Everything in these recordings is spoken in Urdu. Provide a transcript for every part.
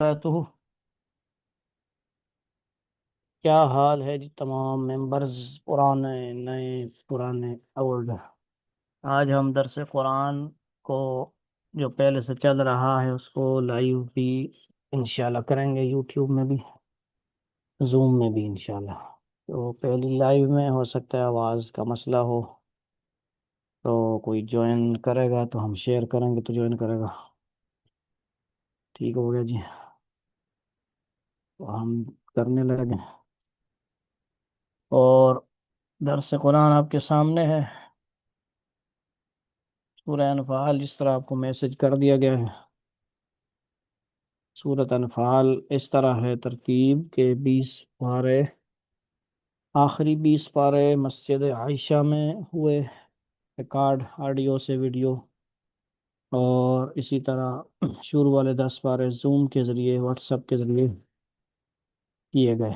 تو کیا حال ہے جی تمام ممبرز، پرانے نئے، پرانے اولڈ؟ آج ہم درس قرآن کو جو پہلے سے چل رہا ہے اس کو لائیو بھی انشاءاللہ کریں گے، یوٹیوب میں بھی، زوم میں بھی انشاءاللہ۔ تو پہلی لائیو میں ہو سکتا ہے آواز کا مسئلہ ہو، تو کوئی جوائن کرے گا تو ہم شیئر کریں گے تو جوائن کرے گا۔ ٹھیک ہو گیا جی؟ تو ہم کرنے لگے اور درس قرآن آپ کے سامنے ہے، سورہ انفال، جس طرح آپ کو میسج کر دیا گیا ہے۔ سورۃ انفال اس طرح ہے ترتیب کے 20 پارے، آخری 20 پارے مسجد عائشہ میں ہوئے ریکارڈ، آڈیو سے ویڈیو، اور اسی طرح شروع والے 10 پارے زوم کے ذریعے، واٹس ایپ کے ذریعے کیے گئے۔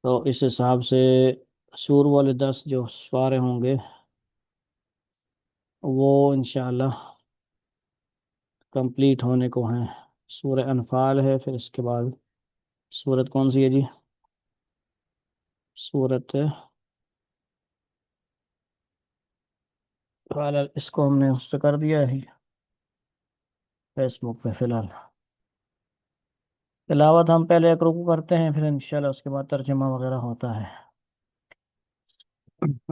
تو اس حساب سے شروع والے 10 جو پارے ہوں گے وہ انشاءاللہ کمپلیٹ ہونے کو ہیں۔ سورہ انفال ہے، پھر اس کے بعد سورت کون سی ہے جی؟ سورت فی اس کو ہم نے اس پہ کر دیا ہے فیس بک پہ فی الحال۔ تلاوت ہم پہلے ایک رکوع کرتے ہیں، پھر انشاءاللہ اس کے بعد ترجمہ وغیرہ ہوتا ہے۔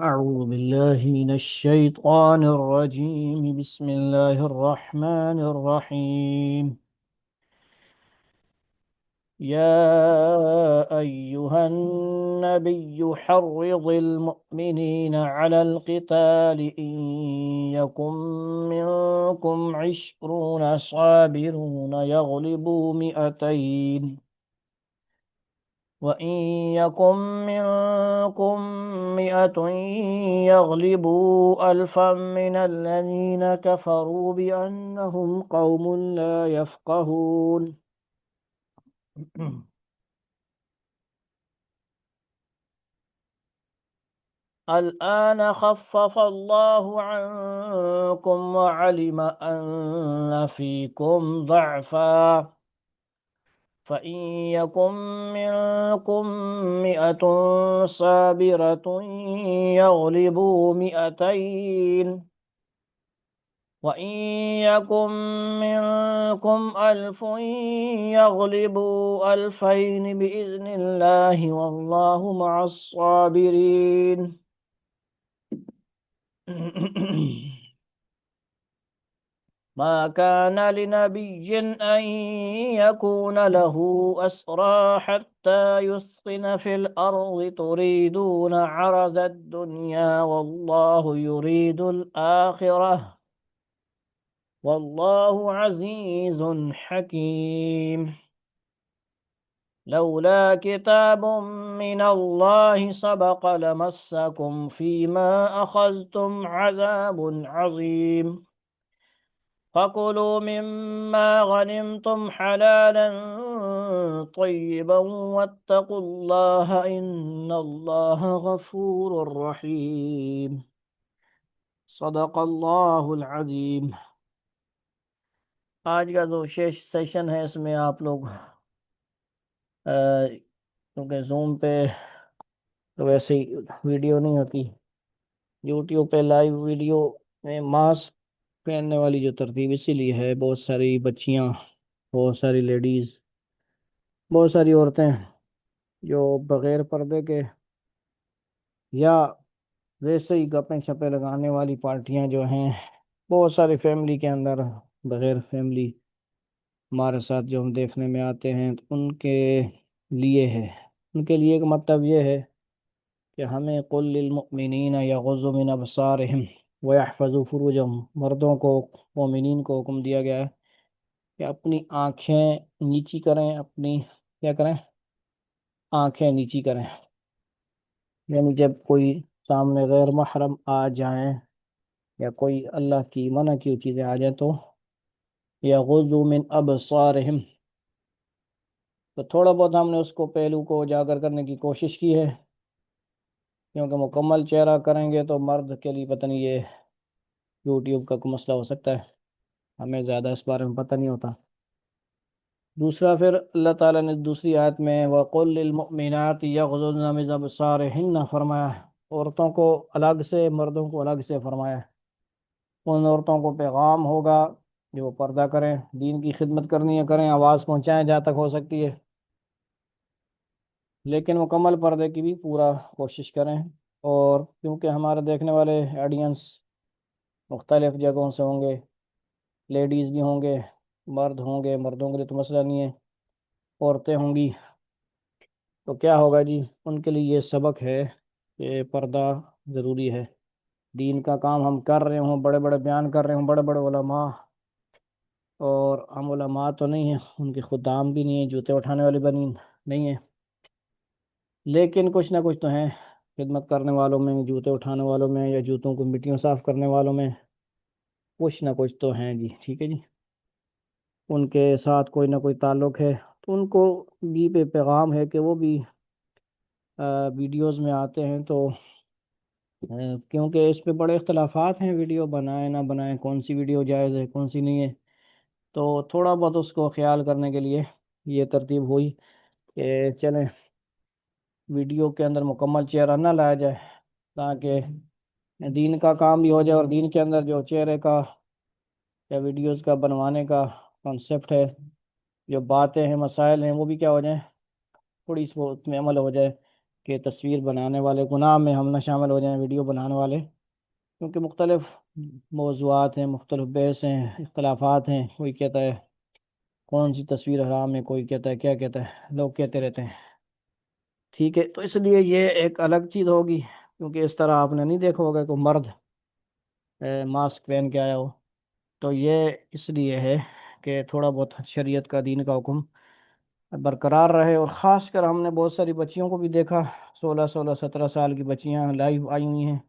اعوذ باللہ من الشیطان الرجیم، بسم اللہ الرحمن الرحیم۔ يا أيها النبي حرض المؤمنين على القتال إن يكن منكم 20 صابرون يغلبوا 200، وإن يكن منكم 100 يغلبوا 1000 من الذين كفروا بأنهم قوم لا يفقهون۔ الآن خفف الله عنكم وعلم أن فيكم ضعفا، فإن يكن منكم 100 صابرة يغلبوا 200، وإن يكن منكم 1000 يغلبوا 2000 بإذن الله، والله مع الصابرين۔ ما كان لنبي أن يكون له أسرى حتى يثخن في الأرض، تريدون عرض الدنيا والله يريد الآخرة، والله عزيز حكيم۔ لولا كتاب من الله سبق لمسكم فيما أخذتم عذاب عظيم، فكلوا مما غنمتم حلالا طيبا واتقوا الله إن الله غفور رحيم۔ صدق اللہ العظیم۔ آج کا جو سیشن ہے اس میں آپ لوگ کیونکہ زوم پہ تو ویسے ہی ویڈیو نہیں ہوتی، یوٹیوب پہ لائیو ویڈیو میں ماسک پہننے والی جو ترتیب اسی لیے ہے، بہت ساری بچیاں، بہت ساری لیڈیز، بہت ساری عورتیں جو بغیر پردے کے یا ویسے ہی گپیں شپیں لگانے والی پارٹیاں جو ہیں، بہت ساری فیملی کے اندر بغیر فیملی ہمارے ساتھ جو ہم دیکھنے میں آتے ہیں، تو ان کے لیے ہے، ان کے لیے ایک مطلب یہ ہے کہ ہمیں قل للمؤمنین یغضوا من ابصارہم ویحفظوا فروجہم، مردوں کو، مومنین کو حکم دیا گیا ہے کہ اپنی آنکھیں نیچی کریں، اپنی کیا کریں؟ آنکھیں نیچی کریں، یعنی جب کوئی سامنے غیر محرم آ جائیں یا کوئی اللہ کی منع کی چیزیں آ جائیں تو یغضوا من ابصارہم۔ تو تھوڑا بہت ہم نے اس کو پہلو کو اجاگر کرنے کی کوشش کی ہے، کیونکہ مکمل چہرہ کریں گے تو مرد کے لیے پتہ نہیں یہ یوٹیوب کا کوئی مسئلہ ہو سکتا ہے، ہمیں زیادہ اس بارے میں پتہ نہیں ہوتا۔ دوسرا پھر اللہ تعالیٰ نے دوسری آیت میں وَقُلْ لِلْمُؤْمِنَاتِ يَغْضُضْنَ مِنْ أَبْصَارِهِنَّ فرمایا ہے، عورتوں کو الگ سے، مردوں کو الگ سے فرمایا ہے۔ ان عورتوں کو پیغام ہوگا جو وہ پردہ کریں، دین کی خدمت کرنی ہے کریں، آواز پہنچائیں جہاں تک ہو سکتی ہے، لیکن مکمل پردے کی بھی پورا کوشش کریں۔ اور کیونکہ ہمارے دیکھنے والے آڈینس مختلف جگہوں سے ہوں گے، لیڈیز بھی ہوں گے، مرد ہوں گے، مردوں کے لیے تو مسئلہ نہیں ہے، عورتیں ہوں گی، تو کیا ہوگا جی، ان کے لیے یہ سبق ہے کہ پردہ ضروری ہے۔ دین کا کام ہم کر رہے ہوں، بڑے بڑے بیان کر رہے ہوں، بڑے بڑے علماء، اور ہم علماء تو نہیں ہیں، ان کے خدام بھی نہیں ہیں، جوتے اٹھانے والے بنی نہیں ہیں، لیکن کچھ نہ کچھ تو ہیں خدمت کرنے والوں میں، جوتے اٹھانے والوں میں، یا جوتوں کو مٹیوں صاف کرنے والوں میں کچھ نہ کچھ تو ہیں جی، ٹھیک ہے جی، ان کے ساتھ کوئی نہ کوئی تعلق ہے، تو ان کو بھی پہ پیغام ہے کہ وہ بھی ویڈیوز میں آتے ہیں، تو کیونکہ اس پہ بڑے اختلافات ہیں، ویڈیو بنائیں نہ بنائیں، کون سی ویڈیو جائز ہے کون سی نہیں ہے، تو تھوڑا بہت اس کو خیال کرنے کے لیے یہ ترتیب ہوئی کہ چلیں ویڈیو کے اندر مکمل چہرہ نہ لایا جائے، تاکہ دین کا کام بھی ہو جائے، اور دین کے اندر جو چہرے کا یا ویڈیوز کا بنوانے کا کنسپٹ ہے، جو باتیں ہیں، مسائل ہیں، وہ بھی کیا ہو جائیں، تھوڑی سی اس میں عمل ہو جائے کہ تصویر بنانے والے گناہ میں ہم نہ شامل ہو جائیں، ویڈیو بنانے والے، کیونکہ مختلف موضوعات ہیں، مختلف بحث ہیں، اختلافات ہیں، کوئی کہتا ہے کون سی تصویر حرام ہے، کوئی کہتا ہے کیا کہتا ہے، لوگ کہتے رہتے ہیں، ٹھیک ہے، تو اس لیے یہ ایک الگ چیز ہوگی، کیونکہ اس طرح آپ نے نہیں دیکھا ہوگا کہ مرد ماسک پہن کے آیا ہو، تو یہ اس لیے ہے کہ تھوڑا بہت شریعت کا، دین کا حکم برقرار رہے، اور خاص کر ہم نے بہت ساری بچیوں کو بھی دیکھا، 16 16 17 سال کی بچیاں لائیو آئی ہوئی ہیں،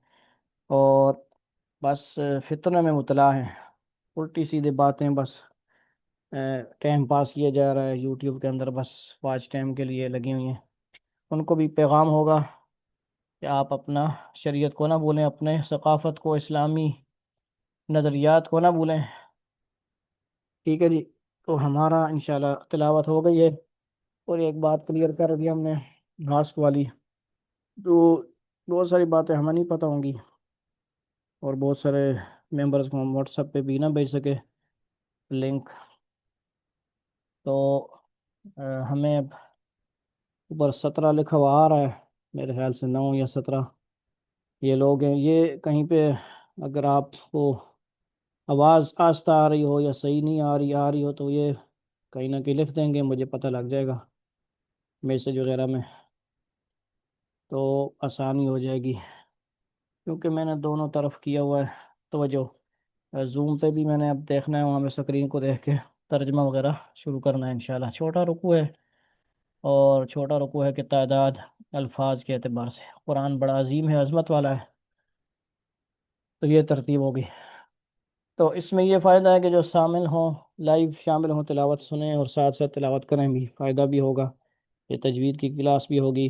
اور بس فتنہ میں مبتلا ہیں، الٹی سیدھے باتیں، بس ٹائم پاس کیا جا رہا ہے یوٹیوب کے اندر، بس واچ ٹائم کے لیے لگی ہوئی ہیں۔ ان کو بھی پیغام ہوگا کہ آپ اپنا شریعت کو نہ بھولیں، اپنے ثقافت کو، اسلامی نظریات کو نہ بھولیں، ٹھیک ہے جی۔ تو ہمارا انشاءاللہ تلاوت ہو گئی ہے، اور ایک بات کلیئر کر دی ہم نے ماسک والی، تو بہت ساری باتیں ہمیں نہیں پتہ ہوں گی، اور بہت سارے ممبرز کو ہم واٹس ایپ پہ بھی نہ بھیج سکے لنک، تو ہمیں اوپر 17 لکھا ہوا آ رہا ہے، میرے خیال سے 9 یا 17 یہ لوگ ہیں، یہ کہیں پہ اگر آپ کو آواز آہستہ آ رہی ہو یا صحیح نہیں آ رہی ہو، تو یہ کہیں نہ کہیں لکھ دیں گے، مجھے پتہ لگ جائے گا میسج وغیرہ میں، تو آسانی ہو جائے گی، کیونکہ میں نے دونوں طرف کیا ہوا ہے توجہ، زوم پہ بھی میں نے اب دیکھنا ہے، وہاں میں اسکرین کو دیکھ کے ترجمہ وغیرہ شروع کرنا ہے انشاءاللہ۔ چھوٹا رکوع ہے، اور چھوٹا رکوع ہے کہ تعداد الفاظ کے اعتبار سے قرآن بڑا عظیم ہے، عظمت والا ہے، تو یہ ترتیب ہوگی۔ تو اس میں یہ فائدہ ہے کہ جو شامل ہوں، لائیو شامل ہوں، تلاوت سنیں اور ساتھ ساتھ تلاوت کریں، بھی فائدہ بھی ہوگا، یہ تجوید کی کلاس بھی ہوگی،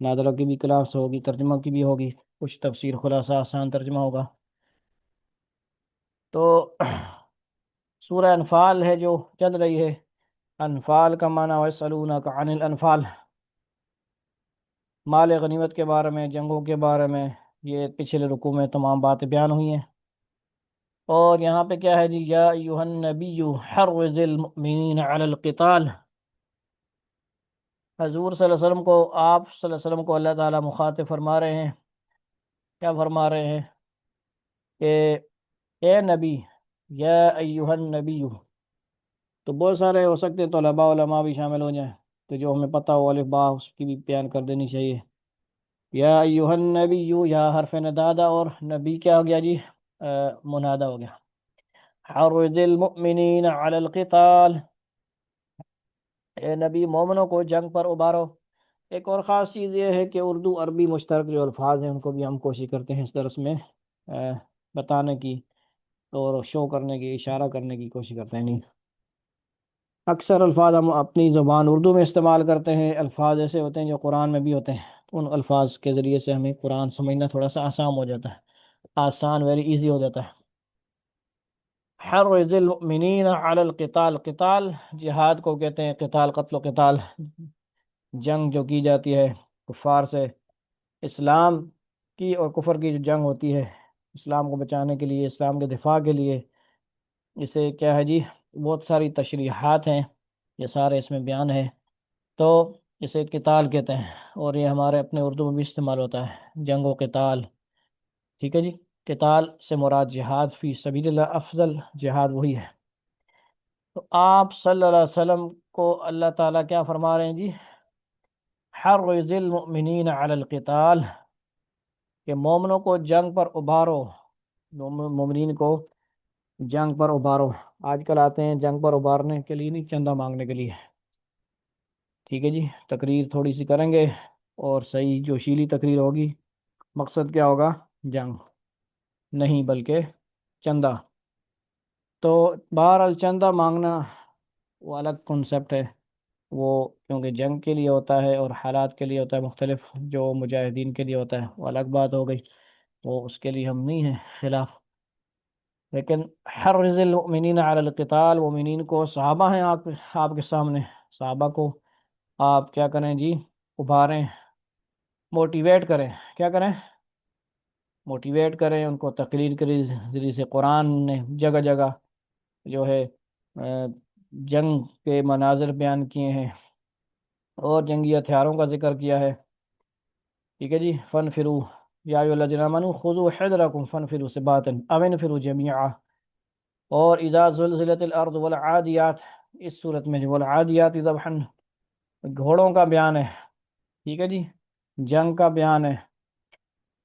نادرہ کی بھی کلاس ہوگی، ترجمہ کی بھی ہوگی، کچھ تفسیر خلاصہ آسان ترجمہ ہوگا۔ تو سورہ انفال ہے جو چل رہی ہے، انفال کا معنی وَيَسْأَلُونَكَ عَنِ الْأَنفال، مال غنیمت کے بارے میں، جنگوں کے بارے میں، یہ پچھلے رکوع میں تمام باتیں بیان ہوئی ہیں، اور یہاں پہ کیا ہے جی، یا ایھا النبی حرض المؤمنین علی القتال، حضور صلی اللہ علیہ وسلم کو، آپ صلی اللہ علیہ وسلم کو اللہ تعالیٰ مخاطب فرما رہے ہیں، کیا فرما رہے ہیں کہ اے نبی، یا ایھا النبی، تو بہت سارے ہو سکتے ہیں طلباء علماء بھی شامل ہو جائیں، تو جو ہمیں پتہ ہو الف با اس کی بھی بیان کر دینی چاہیے۔ یا ایھا النبی، یا حرف ندادہ، اور نبی کیا ہو گیا جی، منادہ ہو گیا، حرض المؤمنین علی القتال، اے نبی مومنوں کو جنگ پر ابارو۔ ایک اور خاص چیز یہ ہے کہ اردو عربی مشترک جو الفاظ ہیں ان کو بھی ہم کوشش کرتے ہیں اس درس میں بتانے کی، اور شو کرنے کی، اشارہ کرنے کی کوشش کرتے ہیں، نہیں اکثر الفاظ ہم اپنی زبان اردو میں استعمال کرتے ہیں، الفاظ ایسے ہوتے ہیں جو قرآن میں بھی ہوتے ہیں، ان الفاظ کے ذریعے سے ہمیں قرآن سمجھنا تھوڑا سا آسان ہو جاتا ہے، آسان، ویری ایزی ہو جاتا ہے۔ حرض المؤمنین علی القتال، قتال جہاد کو کہتے ہیں، قتال قتل و قتال، جنگ جو کی جاتی ہے کفار سے، اسلام کی اور کفر کی جو جنگ ہوتی ہے اسلام کو بچانے کے لیے، اسلام کے دفاع کے لیے، اسے کیا ہے جی، بہت ساری تشریحات ہیں، یہ سارے اس میں بیان ہے، تو اسے قتال کہتے ہیں، اور یہ ہمارے اپنے اردو میں بھی استعمال ہوتا ہے، جنگ و قتال، ٹھیک ہے جی۔ قتال سے مراد جہاد فی سبیل اللہ، افضل جہاد وہی ہے۔ تو آپ صلی اللہ علیہ وسلم کو اللہ تعالیٰ کیا فرما رہے ہیں جی، حرض المؤمنین علی القتال، کہ مومنوں کو جنگ پر ابھارو، مومنین کو جنگ پر ابھارو۔ آج کل آتے ہیں جنگ پر ابھارنے کے لیے، نہیں چندہ مانگنے کے لیے، ٹھیک ہے جی۔ تقریر تھوڑی سی کریں گے اور صحیح جوشیلی تقریر ہوگی، مقصد کیا ہوگا، جنگ نہیں بلکہ چندہ۔ تو بہرحال چندہ مانگنا وہ الگ کنسپٹ ہے، وہ کیونکہ جنگ کے لیے ہوتا ہے اور حالات کے لیے ہوتا ہے مختلف، جو مجاہدین کے لیے ہوتا ہے وہ الگ بات ہو گئی، وہ اس کے لیے ہم نہیں ہیں خلاف۔ لیکن حرض المؤمنین علی القتال، مومنین کو، صحابہ ہیں آپ کے سامنے، صحابہ کو آپ کیا کریں جی، ابھاریں، موٹیویٹ کریں، کیا کریں، موٹیویٹ کریں ان کو، تقریر کے ذریعے سے قرآن نے جگہ جگہ جو ہے جنگ کے مناظر بیان کیے ہیں اور جنگی ہتھیاروں کا ذکر کیا ہے، ٹھیک ہے جی۔ فنفروا یا ایھا الذین آمنوا خذوا حذرکم فانفروا ثباتا او انفروا جمیعا، اور اذا زلزلت الارض والعادیات، اس صورت میں جو والعادیات ذبحا گھوڑوں کا بیان ہے، ٹھیک ہے جی، جنگ کا بیان ہے،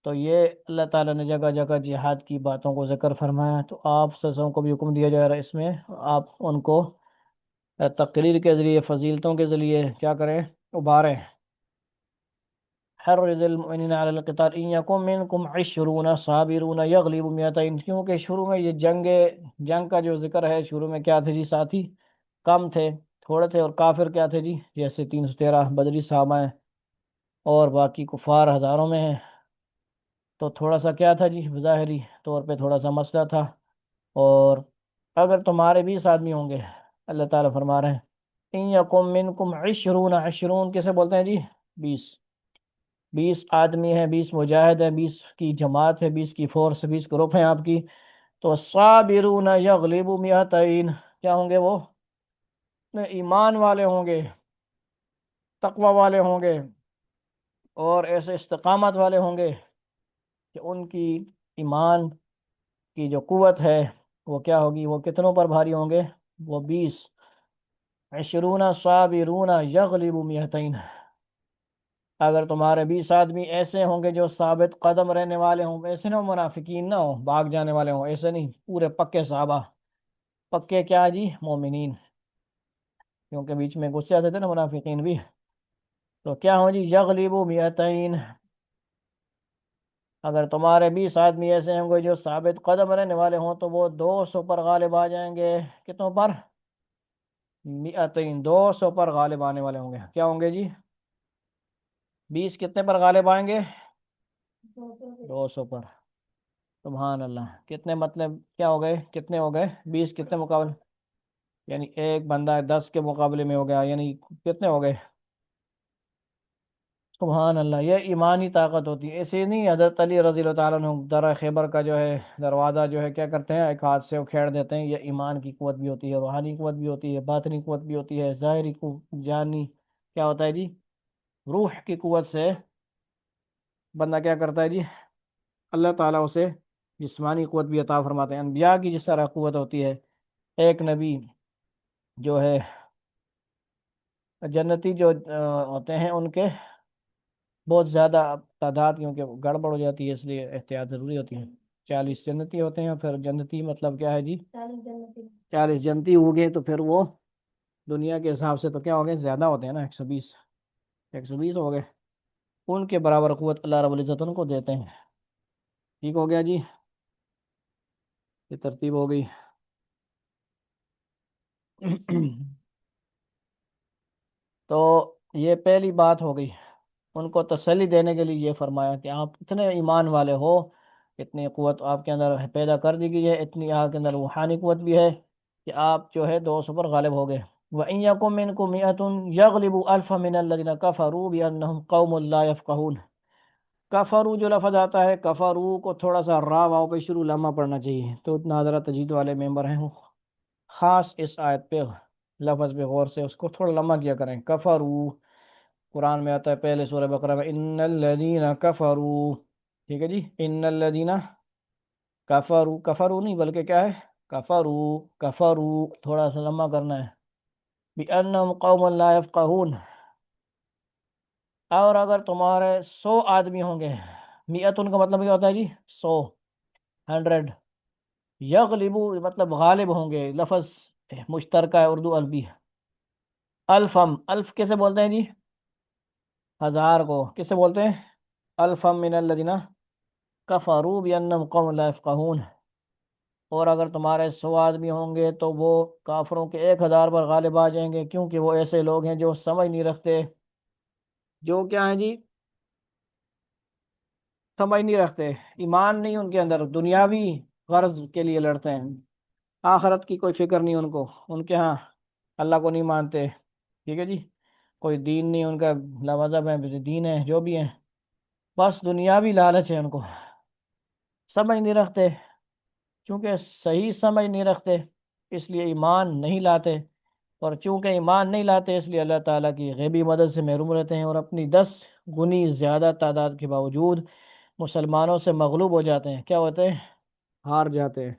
تو یہ اللہ تعالیٰ نے جگہ جگہ جہاد کی باتوں کو ذکر فرمایا، تو آپ سزوں کو بھی حکم دیا جا رہا ہے اس میں، آپ ان کو تقریر کے ذریعے، فضیلتوں کے ذریعے کیا کریں، ابھاریں۔ حرض المؤمنین علی القتال ان یکن منکم 20 صابرون یغلبوا 200، کیونکہ شروع میں یہ جنگ کا جو ذکر ہے، شروع میں کیا تھے جی ساتھی، کم تھے، تھوڑے تھے، اور کافر کیا تھے جی، جیسے 313 بدری صحابہ ہیں اور باقی کفار ہزاروں میں ہیں، تو تھوڑا سا کیا تھا جی، ظاہری طور پہ تھوڑا سا مسئلہ تھا۔ اور اگر تمہارے 20 آدمی ہوں گے، اللہ تعالیٰ فرما رہے ہیں ان یکم منکم 20، 20 کیسے بولتے ہیں جی، 20، 20 آدمی ہیں، 20 مجاہد ہیں، 20 کی جماعت ہے، 20 کی فورس، 20 گروپ ہیں آپ کی، تو صابرون یغلبوا 200، کیا ہوں گے وہ، ایمان والے ہوں گے، تقوی والے ہوں گے، اور ایسے استقامت والے ہوں گے کہ ان کی ایمان کی جو قوت ہے وہ کیا ہوگی، وہ کتنوں پر بھاری ہوں گے، وہ 20، 20 صابرون یغلبوا 200، اگر تمہارے 20 آدمی ایسے ہوں گے جو ثابت قدم رہنے والے ہوں، ایسے نہ ہو منافقین نہ ہو، بھاگ جانے والے ہوں، ایسے نہیں، پورے پکے صحابہ، پکے کیا جی، مومنین، کیونکہ بیچ میں غصے آتے تھے نا منافقین بھی، تو کیا ہوں جی، یغلبوا 200، اگر تمہارے 20 آدمی ایسے ہوں گے جو ثابت قدم رہنے والے ہوں تو وہ 200 پر غالب آ جائیں گے، کتنوں پر، 200، 200 پر غالب آنے والے ہوں گے، کیا ہوں گے جی، 20 کتنے پر غالب آئیں گے، 200 پر، سبحان اللہ، کتنے مطلب کیا ہو گئے، کتنے ہو گئے، 20 کتنے مقابلے، یعنی ایک بندہ 10 کے مقابلے میں ہو گیا، یعنی کتنے ہو گئے، سبحان اللہ، یہ ایمانی طاقت ہوتی ہے، ایسے نہیں حضرت علی رضی اللہ تعالیٰ عنہ درہ خیبر کا جو ہے دروازہ جو ہے کیا کرتے ہیں، ایک ہاتھ سے اکھیڑ دیتے ہیں، یہ ایمان کی قوت بھی ہوتی ہے، روحانی قوت بھی ہوتی ہے، باطنی قوت بھی ہوتی ہے، ظاہری جانی کیا ہوتا ہے جی، روح کی قوت سے بندہ کیا کرتا ہے جی، اللہ تعالیٰ اسے جسمانی قوت بھی عطا فرماتے ہیں، انبیاء کی جس طرح قوت ہوتی ہے، ایک نبی جو ہے جنتی جو ہوتے ہیں ان کے بہت زیادہ تعداد، کیونکہ گڑبڑ ہو جاتی ہے اس لیے احتیاط ضروری ہوتی ہے، 40 جنتی ہوتے ہیں، پھر جنتی مطلب کیا ہے جی، 40 جنتی ہو گئے تو پھر وہ دنیا کے حساب سے تو کیا ہو گئے، زیادہ ہوتے ہیں نا، 120، 120 ہو گئے، ان کے برابر قوت اللہ رب العزت ان کو دیتے ہیں، ٹھیک ہو گیا جی، یہ ترتیب ہو گئی۔ تو یہ پہلی بات ہو گئی، ان کو تسلی دینے کے لیے یہ فرمایا کہ آپ اتنے ایمان والے ہو اتنی قوت آپ کے اندر پیدا کر دی گئی ہے، اتنی آپ کے اندر روحانی قوت بھی ہے کہ آپ جو ہے 200 پر غالب ہو گئے۔ وَإِن يَكُن مِّنكُم مِّائَةٌ يَغْلِبُوا أَلْفًا مِّنَ الَّذِينَ كَفَرُوا بِأَنَّهُمْ قَوْمٌ لَّا يَفْقَهُونَ۔ کفرو جو لفظ آتا ہے، کفرو کو تھوڑا سا را واو پہ شروع لمحہ پڑھنا چاہیے، تو ناظرہ تجوید والے ممبر ہیں وہ خاص اس آیت پہ لفظ پہ غور سے اس کو تھوڑا لمحہ کیا کریں۔ کفرو قرآن میں آتا ہے پہلے سورہ بقرہ میں، ان الذین کفروا، ٹھیک ہے جی، ان الذین کفروا، کفروا نہیں بلکہ کیا ہے، کفروا، کفروا تھوڑا سا لمحہ کرنا ہے، بِأَنَّهُمْ قَوْمٌ لَا يَفْقَهُونَ، اور اگر تمہارے 100 آدمی ہوں گے، میتن کا مطلب کیا ہوتا ہے جی، 100، 100، یغلبو مطلب غالب ہوں گے، لفظ مشترکہ ہے اردو عربی۔ الفم، الف کیسے بولتے ہیں جی، ہزار کو کیسے بولتے ہیں، الفم من الذین کفروا بانہم قوم لا یفقہون، اور اگر تمہارے 100 آدمی ہوں گے تو وہ کافروں کے 1000 پر غالب آ جائیں گے، کیونکہ وہ ایسے لوگ ہیں جو سمجھ نہیں رکھتے، جو کیا ہیں جی، سمجھ نہیں رکھتے، ایمان نہیں ان کے اندر، دنیاوی غرض کے لیے لڑتے ہیں، آخرت کی کوئی فکر نہیں ان کو، ان کے ہاں اللہ کو نہیں مانتے، ٹھیک ہے جی، کوئی دین نہیں ان کا، لا مذہب ہے، دین ہے جو بھی ہے، بس دنیاوی لالچ ہے ان کو، سمجھ نہیں رکھتے، چونکہ صحیح سمجھ نہیں رکھتے اس لیے ایمان نہیں لاتے، اور چونکہ ایمان نہیں لاتے اس لیے اللہ تعالیٰ کی غیبی مدد سے محروم رہتے ہیں، اور اپنی 10 گنی زیادہ تعداد کے باوجود مسلمانوں سے مغلوب ہو جاتے ہیں، کیا ہوتے ہیں، ہار جاتے ہیں،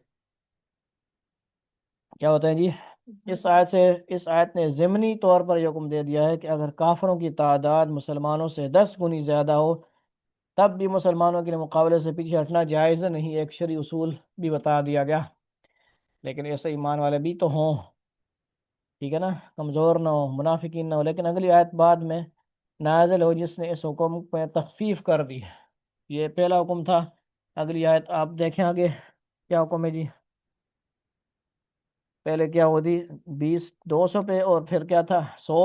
کیا ہوتا ہے جی، اس آیت نے ضمنی طور پر یہ حکم دے دیا ہے کہ اگر کافروں کی تعداد مسلمانوں سے 10 گنی زیادہ ہو تب بھی مسلمانوں کے مقابلے سے پیچھے ہٹنا جائز نہیں، ایک شرعی اصول بھی بتا دیا گیا، لیکن ایسے ایمان والے بھی تو ہوں، ٹھیک ہے نا، کمزور نہ ہو، منافقین نہ ہو، لیکن اگلی آیت بعد میں نازل ہو جس نے اس حکم پہ تخفیف کر دی، یہ پہلا حکم تھا، اگلی آیت آپ دیکھیں آگے کیا حکم ہے جی، پہلے کیا ہوتی، 20 200 پہ، اور پھر کیا تھا، 100،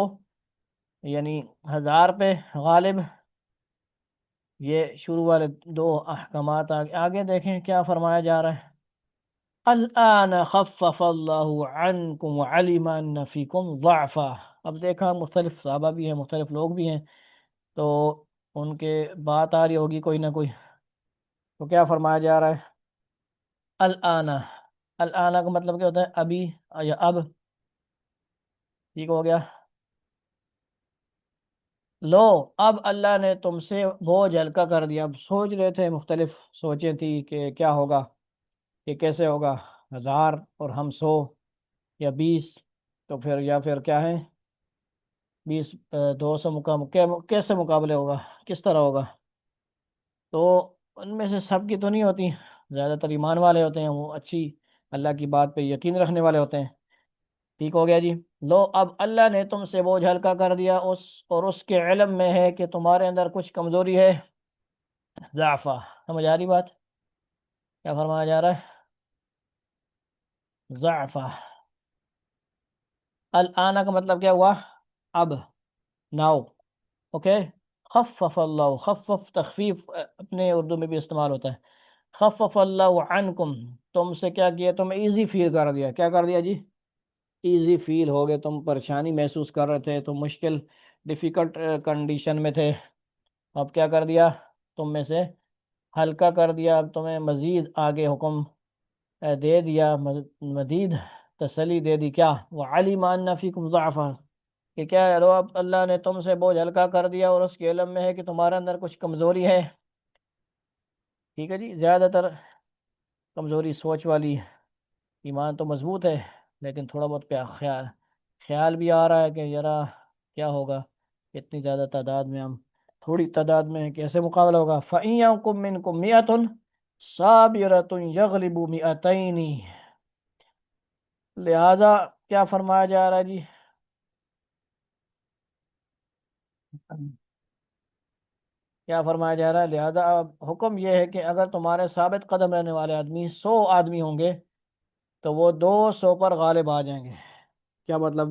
یعنی 1000 پہ غالب، یہ شروع والے 2 احکامات آگے دیکھیں کیا فرمایا جا رہا ہے، الآن خفف اللہ عنکم وعلم ان فیکم ضعفا، اب دیکھا مختلف صحابہ بھی ہیں، مختلف لوگ بھی ہیں، تو ان کے بات آ رہی ہوگی کوئی نہ کوئی، تو کیا فرمایا جا رہا ہے، الآن، الآن کا مطلب کیا ہوتا ہے، ابھی یا اب، ٹھیک ہو گیا، لو اب اللہ نے تم سے بوجھ ہلکا کر دیا، اب سوچ رہے تھے، مختلف سوچیں تھی کہ کیا ہوگا، کہ کیسے ہوگا، 1000 اور ہم 100 یا 20، تو پھر یا پھر کیا ہے، 20 200 کیسے مقابلے ہوگا، کس طرح ہوگا، تو ان میں سے سب کی تو نہیں ہوتی، زیادہ تر ایمان والے ہوتے ہیں، وہ اچھی اللہ کی بات پہ یقین رکھنے والے ہوتے ہیں، ٹھیک ہو گیا جی، لو اب اللہ نے تم سے بوجھ ہلکا کر دیا، اور اس کے علم میں ہے کہ تمہارے اندر کچھ کمزوری ہے، ضعفہ، سمجھ آ رہی بات، کیا فرمایا جا رہا ہے، ضعفہ، الآن کا مطلب کیا ہوا، اب، ناؤ، اوکے، خفف اللہ، خفف تخفیف اپنے اردو میں بھی استعمال ہوتا ہے، خفف اللہ عنکم، تم سے کیا کیا، تم ایزی فیل کر دیا، کیا کر دیا جی، ایزی فیل ہو گئے، تم پریشانی محسوس کر رہے تھے، تم مشکل ڈیفیکلٹ کنڈیشن میں تھے، اب کیا کر دیا، تم میں سے ہلکا کر دیا، اب تمہیں مزید آگے حکم دے دیا، مزید تسلی دے دی، کیا، وَعَلِمَ أَنَّ فِيكُمْ ضَعْفًا، کہ کیا ہے، لو اب اللہ نے تم سے بوجھ ہلکا کر دیا اور اس کے علم میں ہے کہ تمہارے اندر کچھ کمزوری ہے، ٹھیک ہے جی، زیادہ تر کمزوری سوچ والی، ایمان تو مضبوط ہے لیکن تھوڑا بہت خیال بھی آ رہا ہے کہ ذرا کیا ہوگا، اتنی زیادہ تعداد میں، ہم تھوڑی تعداد میں کیسے مقابلہ ہوگا، فَإِن يَكُن مِّنكُم مِّائَةٌ صَابِرَةٌ يَغْلِبُوا مِئَتَيْنِ، لہذا کیا فرمایا جا رہا ہے جی، کیا فرمایا جا رہا ہے، لہذا اب حکم یہ ہے کہ اگر تمہارے ثابت قدم رہنے والے آدمی 100 آدمی ہوں گے تو وہ 200 پر غالب آ جائیں گے، کیا مطلب،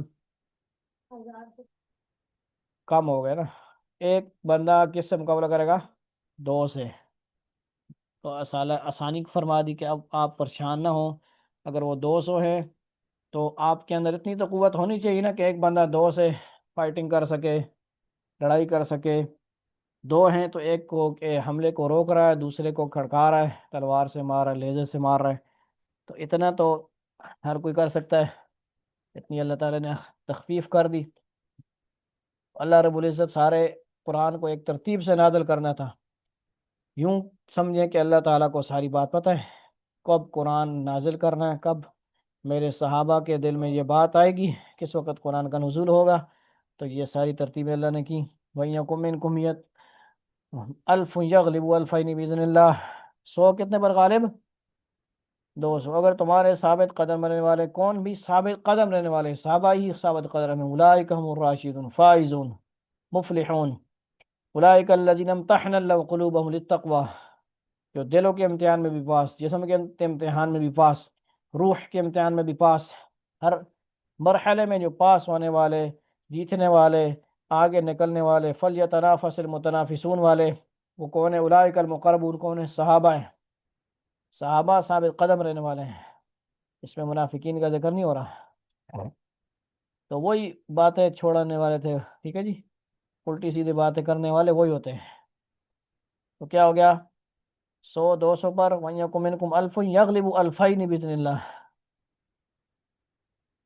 کم ہو گئے نا، ایک بندہ کس سے مقابلہ کرے گا، 2 سے، تو آسانی فرما دی کہ اب آپ پریشان نہ ہوں۔ اگر وہ 200 ہے تو آپ کے اندر اتنی تو قوت ہونی چاہیے نا کہ ایک بندہ 2 سے فائٹنگ کر سکے، لڑائی کر سکے۔ 2 ہیں تو ایک کو حملے کو روک رہا ہے، دوسرے کو کھڑکا رہا ہے، تلوار سے مار رہا ہے، لیزر سے مار رہا ہے۔ تو اتنا تو ہر کوئی کر سکتا ہے، اتنی اللہ تعالیٰ نے تخفیف کر دی۔ اللہ رب العزت سارے قرآن کو ایک ترتیب سے نازل کرنا تھا۔ یوں سمجھیں کہ اللہ تعالیٰ کو ساری بات پتہ ہے، کب قرآن نازل کرنا ہے، کب میرے صحابہ کے دل میں یہ بات آئے گی، کس وقت قرآن کا نزول ہوگا۔ تو یہ ساری ترتیبیں اللہ نے کی۔ وَإِن مِّنكُمْ أَلْفٌ يَغْلِبُ أَلْفَيْنِ بِإِذْنِ اللَّهِ۔ 100 کتنے پر غالب؟ 200۔ اگر تمہارے ثابت قدم رہنے والے، کون بھی ثابت قدم رہنے والے؟ صحابہ ہی ثابت قدم ہیں۔ اولئک هم الراشدون فائزون مفلحون اولئک الذین امتحن اللہ قلوبهم للتقوی۔ جو دلوں کے امتحان میں بھی پاس، جسم کے امتحان میں بھی پاس، روح کے امتحان میں بھی پاس، ہر مرحلے میں جو پاس ہونے والے، جیتنے والے، آگے نکلنے والے، فلیتنافس المتنافسون والے، وہ کون ہے؟ اولئک المقربون، کون ہے؟ صحابہ ہیں۔ صحابہ ثابت قدم رہنے والے ہیں، اس میں منافقین کا ذکر نہیں ہو رہا۔ تو وہی باتیں چھوڑنے والے تھے، ٹھیک ہے جی، الٹی سیدھی باتیں کرنے والے وہی ہوتے ہیں۔ تو کیا ہو گیا؟ 100 200 پر وَإِن مِّنكُمْ أَلْفٌ يَغْلِبُ أَلْفَيْنِ بِإِذْنِ اللَّهِ۔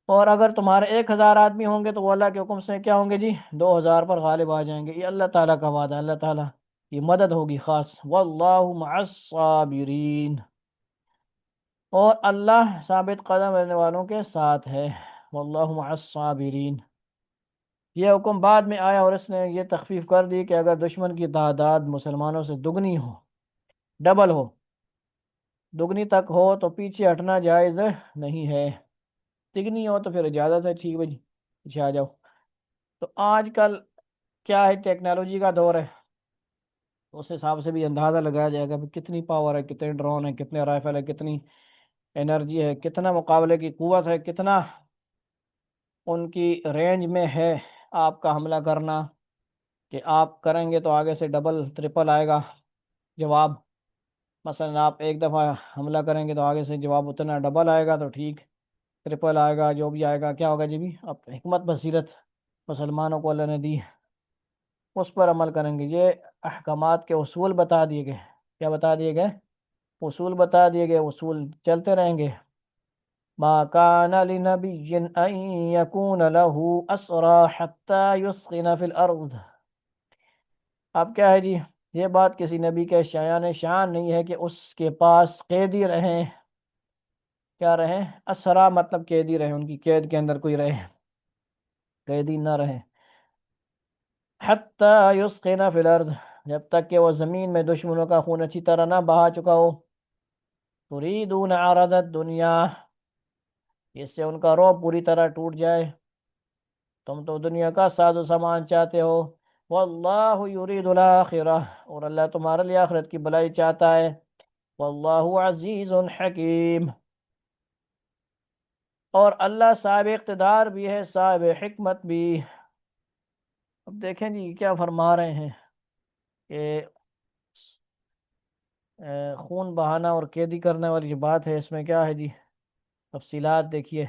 اور اگر تمہارے 1000 آدمی ہوں گے تو وہ اللہ کے حکم سے کیا ہوں گے جی؟ 2000 پر غالب آ جائیں گے۔ یہ اللہ تعالیٰ کا وعدہ، اللہ تعالیٰ کی مدد ہوگی خاص۔ وَاللَّهُ مَعَ الصَّابِرِينَ، اور اللہ ثابت قدم رہنے والوں کے ساتھ ہے۔ وَاللَّهُ مَعَ الصَّابِرِينَ، یہ حکم بعد میں آیا اور اس نے یہ تخفیف کر دی کہ اگر دشمن کی تعداد مسلمانوں سے دگنی ہو، ڈبل ہو، دگنی تک ہو تو پیچھے ہٹنا جائز نہیں ہے۔ تگنی ہو تو پھر اجازت ہے، ٹھیک بھائی پیچھے آ جاؤ۔ تو آج کل کیا ہے، ٹیکنالوجی کا دور ہے، اس حساب سے بھی اندازہ لگایا جائے گا کہ کتنی پاور ہے، کتنے ڈرون ہیں، کتنے رائفل ہے، کتنی انرجی ہے، کتنا مقابلے کی قوت ہے، کتنا ان کی رینج میں ہے آپ کا حملہ کرنا، کہ آپ کریں گے تو آگے سے ڈبل ٹرپل آئے گا جواب۔ مثلا آپ ایک دفعہ حملہ کریں گے تو آگے سے جواب اتنا ڈبل آئے گا، تو ٹھیک، ٹرپل آئے گا، جو بھی آئے گا کیا ہوگا جی بھی؟ اب حکمت بصیرت مسلمانوں کو اللہ نے دی، اس پر عمل کریں گے۔ یہ احکامات کے اصول بتا دیے گئے۔ کیا بتا دیے گئے؟ اصول بتا دیے گئے، اصول چلتے رہیں گے۔ ما كان لنبي ان يكون له اسرى حتى يثخن في الارض۔ اب کیا ہے جی، یہ بات کسی نبی کے شان نہیں ہے کہ اس کے پاس قیدی رہیں۔ کیا رہیں؟ اسرا مطلب قیدی رہیں، ان کی قید کے اندر کوئی رہے، قیدی نہ رہے۔ حتی یسقین فی الارض، جب تک کہ وہ زمین میں دشمنوں کا خون اچھی طرح نہ بہا چکا ہو۔ تریدون عرض الدنیا، اس سے ان کا رعب پوری طرح ٹوٹ جائے۔ تم تو دنیا کا ساز و سامان چاہتے ہو، واللہ یرید الاخرہ، اور اللہ تمہارے لیے آخرت کی بھلائی چاہتا ہے۔ واللہ عزیز حکیم، اور اللہ صاحب اقتدار بھی ہے، صاحب حکمت بھی۔ اب دیکھیں جی کیا فرما رہے ہیں کہ خون بہانا اور قیدی کرنے والی جو بات ہے، اس میں کیا ہے جی؟ تفصیلات دیکھیے۔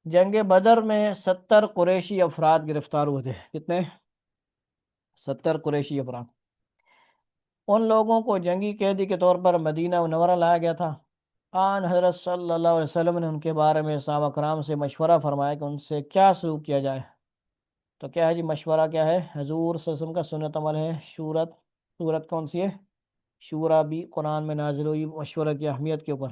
جنگ بدر میں 70 قریشی افراد گرفتار ہوئے تھے۔ کتنے؟ 70 قریشی افراد۔ ان لوگوں کو جنگی قیدی کے طور پر مدینہ منورہ لایا گیا تھا۔ آن حضرت صلی اللہ علیہ وسلم نے ان کے بارے میں صحابہ کرام سے مشورہ فرمایا کہ ان سے کیا سلوک کیا جائے۔ تو کیا ہے جی مشورہ؟ کیا ہے؟ حضور صلی اللہ علیہ وسلم کا سنت عمل ہے۔ سورت کون سی ہے؟ شورا بھی قرآن میں نازل ہوئی مشورہ کی اہمیت کے اوپر۔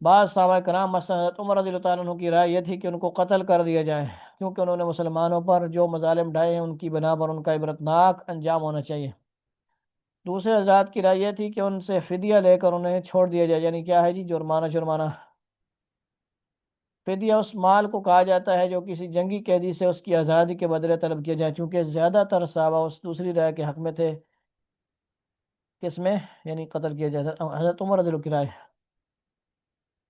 بعض صحابہ کرام مثلا حضرت عمر رضی اللہ تعالیٰ عنہ کی رائے یہ تھی کہ ان کو قتل کر دیا جائے، کیونکہ انہوں نے مسلمانوں پر جو مظالم ڈھائے ہیں ان کی بنا پر ان کا عبرتناک انجام ہونا چاہیے۔ دوسرے حضرات کی رائے یہ تھی کہ ان سے فدیہ لے کر انہیں چھوڑ دیا جائے، یعنی کیا ہے جی؟ جرمانہ۔ فدیہ اس مال کو کہا جاتا ہے جو کسی جنگی قیدی سے اس کی آزادی کے بدلے طلب کیا جائے، چونکہ زیادہ تر صحابہ اس دوسری رائے کے حق میں تھے۔ کس میں؟ یعنی قتل کیا جائے، حضرت عمر رضی اللہ عنہ کی رائے۔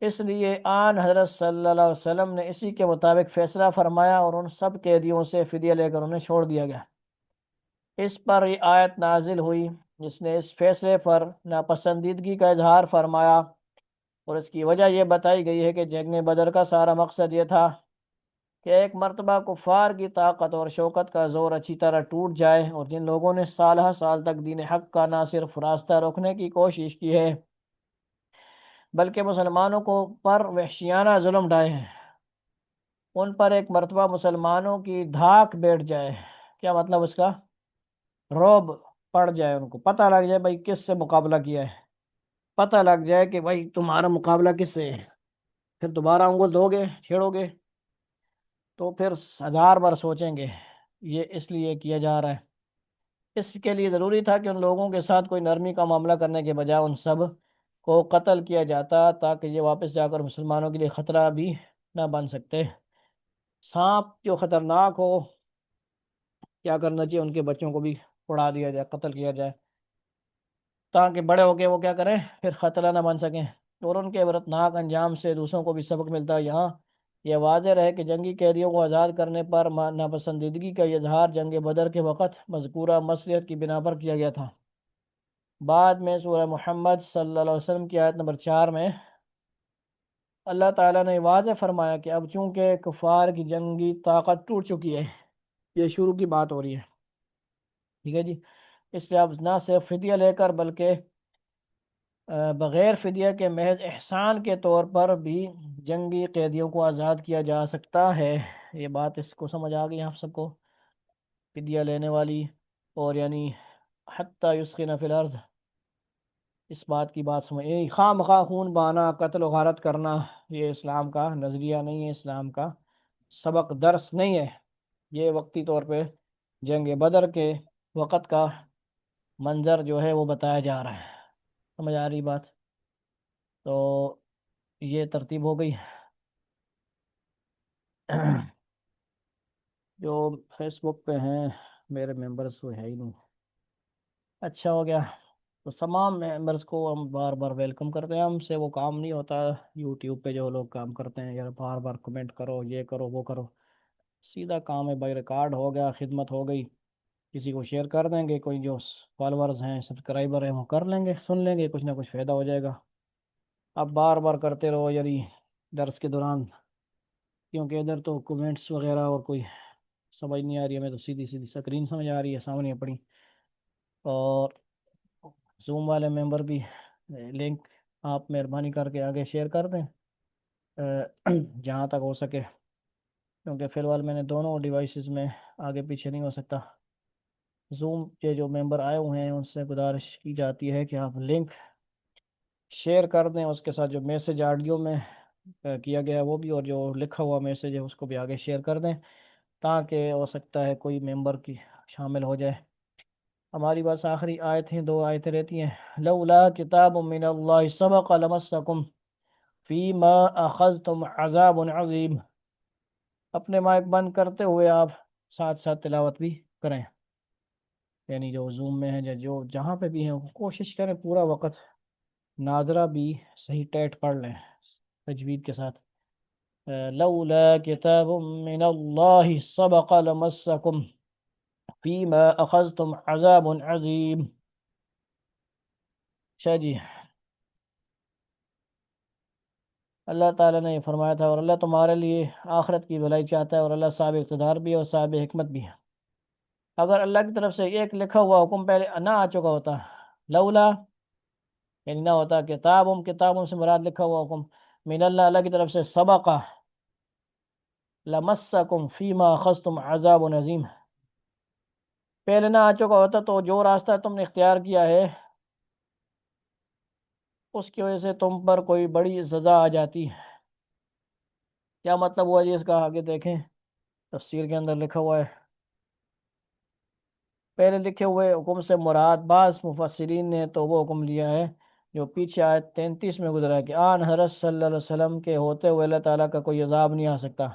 اس لیے آن حضرت صلی اللہ علیہ وسلم نے اسی کے مطابق فیصلہ فرمایا اور ان سب قیدیوں سے فدیہ لے کر انہیں چھوڑ دیا گیا۔ اس پر یہ آیت نازل ہوئی جس نے اس فیصلے پر ناپسندیدگی کا اظہار فرمایا، اور اس کی وجہ یہ بتائی گئی ہے کہ جنگ بدر کا سارا مقصد یہ تھا کہ ایک مرتبہ کفار کی طاقت اور شوکت کا زور اچھی طرح ٹوٹ جائے، اور جن لوگوں نے سالہ سال تک دین حق کا نہ صرف راستہ روکنے کی کوشش کی ہے بلکہ مسلمانوں کو پر وحشیانہ ظلم ڈھائے ہیں، ان پر ایک مرتبہ مسلمانوں کی دھاک بیٹھ جائے۔ کیا مطلب اس کا؟ روب پڑ جائے، ان کو پتہ لگ جائے بھائی کس سے مقابلہ کیا ہے، پتہ لگ جائے کہ بھائی تمہارا مقابلہ کس سے ہے، پھر دوبارہ انگل دو گے، چھیڑو گے تو پھر ہزار بار سوچیں گے۔ یہ اس لیے کیا جا رہا ہے، اس کے لیے ضروری تھا کہ ان لوگوں کے ساتھ کوئی نرمی کا معاملہ کرنے کے بجائے ان سب کو قتل کیا جاتا، تاکہ یہ واپس جا کر مسلمانوں کے لیے خطرہ بھی نہ بن سکتے۔ سانپ جو خطرناک ہو، کیا کرنا چاہیے؟ ان کے بچوں کو بھی اڑا دیا جائے، قتل کیا جائے، تاکہ بڑے ہو کے وہ کیا کریں، پھر خطرہ نہ بن سکیں، اور ان کے عبرتناک انجام سے دوسروں کو بھی سبق ملتا ہے۔ یہاں یہ واضح رہے کہ جنگی قیدیوں کو آزاد کرنے پر ناپسندیدگی کا اظہار جنگ بدر کے وقت مذکورہ مصلحت کی بنا پر کیا گیا تھا۔ بعد میں سورہ محمد صلی اللہ علیہ وسلم کی آیت نمبر 4 میں اللہ تعالیٰ نے واضح فرمایا کہ اب چونکہ کفار کی جنگی طاقت ٹوٹ چکی ہے، یہ شروع کی بات ہو رہی ہے، ٹھیک ہے جی، اس لیے اب نہ صرف فدیہ لے کر بلکہ بغیر فدیہ کے محض احسان کے طور پر بھی جنگی قیدیوں کو آزاد کیا جا سکتا ہے۔ یہ بات اس کو سمجھ آ گئی آپ سب کو؟ فدیہ لینے والی، اور یعنی حتی یسخن فی الارض، اس بات کی بات سمجھ، خواہ مخواہ خون بہانا، قتل و غارت کرنا، یہ اسلام کا نظریہ نہیں ہے، اسلام کا سبق درس نہیں ہے۔ یہ وقتی طور پہ جنگ بدر کے وقت کا منظر جو ہے وہ بتایا جا رہا ہے۔ سمجھ آ رہی بات؟ تو یہ ترتیب ہو گئی۔ جو فیس بک پہ ہیں میرے ممبرس وہ ہے ہی نہیں، اچھا ہو گیا۔ تو تمام ممبرس کو ہم بار بار ویلکم کرتے ہیں، ہم سے وہ کام نہیں ہوتا یوٹیوب پہ جو لوگ کام کرتے ہیں، یار بار بار کمنٹ کرو، یہ کرو وہ کرو، سیدھا کام ہے بھائی، ریکارڈ ہو گیا، خدمت ہو گئی، کسی کو شیئر کر دیں گے، کوئی جو فالورز ہیں، سبسکرائبر ہیں، وہ کر لیں گے، سن لیں گے، کچھ نہ کچھ فائدہ ہو جائے گا۔ اب بار بار کرتے رہو یعنی درس کے دوران، کیونکہ ادھر تو کومنٹس وغیرہ اور کوئی سمجھ نہیں آ رہی ہے، ہمیں تو سیدھی سیدھی اسکرین سمجھ آ رہی ہے سامنے پڑی، اور زوم والے ممبر بھی لنک آپ مہربانی کر کے آگے شیئر کر دیں جہاں تک ہو سکے، کیونکہ فی الحال میں نے دونوں ڈیوائسز میں آگے پیچھے نہیں ہو سکتا۔ زوم کے جو ممبر آئے ہوئے ہیں ان سے گزارش کی جاتی ہے کہ آپ لنک شیئر کر دیں، اس کے ساتھ جو میسج آڈیو میں کیا گیا ہے وہ بھی، اور جو لکھا ہوا میسج ہے اس کو بھی آگے شیئر کر دیں، تاکہ ہو سکتا ہے کوئی ممبر کی شامل ہو جائے۔ ہماری بس آخری آیت ہیں، 2 آیتیں رہتی ہیں۔ لولا کتاب من اللہ سبق لمسکم فیما اخذتم عذاب عظیم۔ اپنے مائک بند کرتے ہوئے آپ ساتھ ساتھ تلاوت بھی کریں، یعنی جو زوم میں ہیں یا جو جہاں پہ بھی ہیں کوشش کریں پورا وقت نادرہ بھی صحیح ٹیٹ پڑھ لیں تجوید کے ساتھ۔ لولا کتاب من اللہ سبق لمسکم فیما اخذتم عذاب عظیم۔ اچھا جی، اللہ تعالیٰ نے یہ فرمایا تھا، اور اللہ تمہارے لیے آخرت کی بھلائی چاہتا ہے، اور اللہ صاحب اقتدار بھی ہے اور صاحب حکمت بھی ہے۔ اگر اللہ کی طرف سے ایک لکھا ہوا حکم پہلے نہ آ چکا ہوتا، لولا یعنی نہ ہوتا، کتابوں سے مراد لکھا ہوا حکم، من اللہ اللہ کی طرف سے، سبقہ لمسکم فیما اخذتم عذاب عظیم، پہلے نہ آ چکا ہوتا تو جو راستہ تم نے اختیار کیا ہے اس کی وجہ سے تم پر کوئی بڑی سزا آ جاتی۔ کیا مطلب ہوا جی اس کا؟ آگے دیکھیں تفسیر کے اندر لکھا ہوا ہے۔ پہلے لکھے ہوئے حکم سے مراد بعض مفسرین نے تو وہ حکم لیا ہے جو پیچھے آیت 33 میں گزرا ہے کہ آن حضرت صلی اللہ علیہ وسلم کے ہوتے ہوئے اللہ تعالیٰ کا کوئی عذاب نہیں آ سکتا،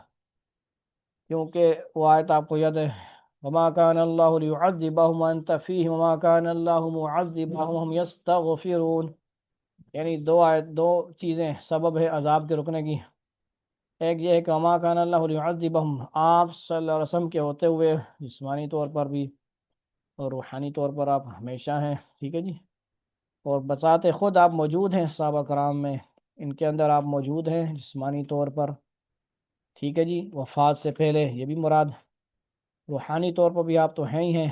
کیونکہ وہ آیت آپ کو یاد ہے، وما كان اللہ لیعذبہم وانت فیہم وما كان اللہ معذبہم وہم یستغفرون، یعنی دو چیزیں سبب ہے عذاب کے رکنے کی۔ ایک یہ ہے کہ وما كان اللہ لیعذبہم، آپ صلی اللہ علیہ وسلم کے ہوتے ہوئے جسمانی طور پر بھی، اور روحانی طور پر آپ ہمیشہ ہیں، ٹھیک ہے جی، اور بذات خود آپ موجود ہیں صحابہ کرام میں، ان کے اندر آپ موجود ہیں جسمانی طور پر، ٹھیک ہے جی، وفات سے پہلے یہ بھی مراد، روحانی طور پر بھی آپ تو ہیں ہی ہیں۔